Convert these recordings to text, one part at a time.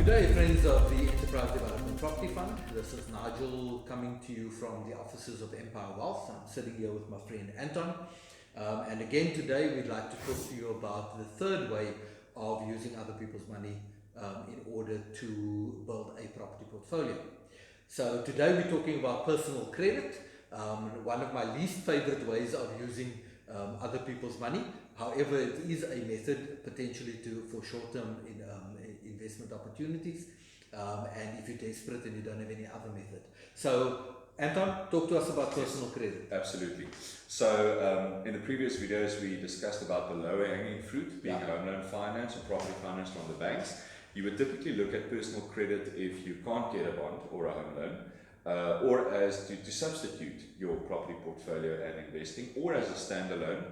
day, friends of the Enterprise Development Property Fund. This is Nigel coming to you from the offices of Empire Wealth. I'm sitting here with my friend Anton. And again today we'd like to talk to you about the third way of using other people's money in order to build a property portfolio. So today we're talking about personal credit, one of my least favorite ways of using other people's money. However, it is a method potentially for short-term investment opportunities, and if you're desperate and you don't have any other method. So Anton, talk to us about personal credit. Absolutely. So in the previous videos we discussed about the lower hanging fruit being home loan finance or property finance from the banks. You would typically look at personal credit if you can't get a bond or a home loan, or as to substitute your property portfolio and investing, or as a standalone.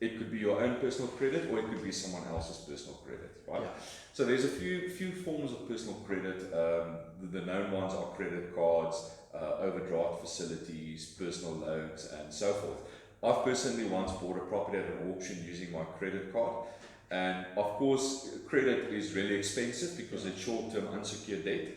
It could be your own personal credit, or it could be someone else's personal credit, right? Yeah. So there's a few forms of personal credit. The known ones are credit cards, overdraft facilities, personal loans, and so forth. I've personally once bought a property at an auction using my credit card. And of course, credit is really expensive because it's short-term unsecured debt.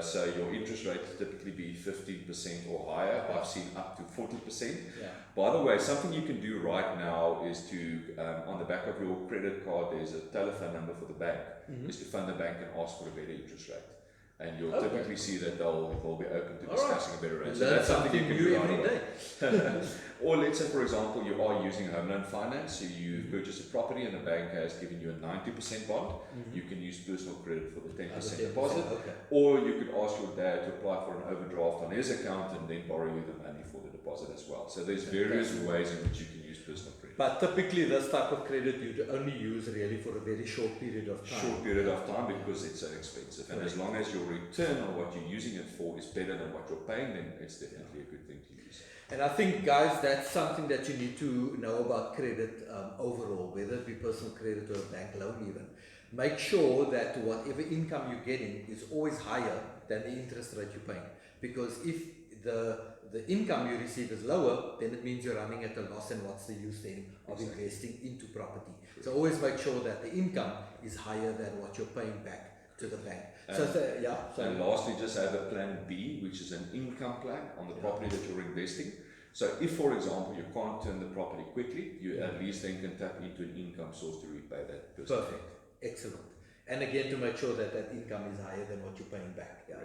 So your interest rate will typically be 15% or higher. I've seen up to 40%. Yeah. By the way, something you can do right now is to, on the back of your credit card, there's a telephone number for the bank, is to phone the bank and ask for a better interest rate. And you'll typically see that they'll be open to discussing a better rate. So that's something you can do every day. Or let's say, for example, you are using home loan finance, so you purchase a property and the bank has given you a 90% bond. You can use personal credit for the 10% deposit. Or you could ask your dad to apply for an overdraft on his account and then borrow you the money for the deposit as well. So there's various ways in which you can use personal credit. But typically this type of credit you'd only use really for a very short period of time. Short period of time because it's so expensive. And as long as your return on what you're using it for is better than what you're paying, then it's definitely a good thing to use. And I think, guys, that's something that you need to know about credit overall, whether it be personal credit or a bank loan even. Make sure that whatever income you're getting is always higher than the interest rate you're paying. Because if the income you receive is lower, then it means you're running at a loss, and what's the use then of investing into property? So always make sure that the income is higher than what you're paying back to the bank. And lastly, just have a plan B, which is an income plan on the property that you're investing. So if, for example, you can't turn the property quickly, you at least then can tap into an income source to repay that person. Perfect. Excellent. And again, to make sure that that income is higher than what you're paying back. Yeah.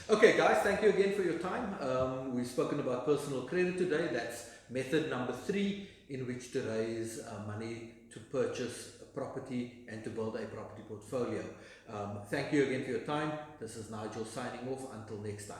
Okay, guys, thank you again for your time. We've spoken about personal credit today. That's method number 3 in which to raise money to purchase a property and to build a property portfolio. Thank you again for your time. This is Nigel signing off. Until next time.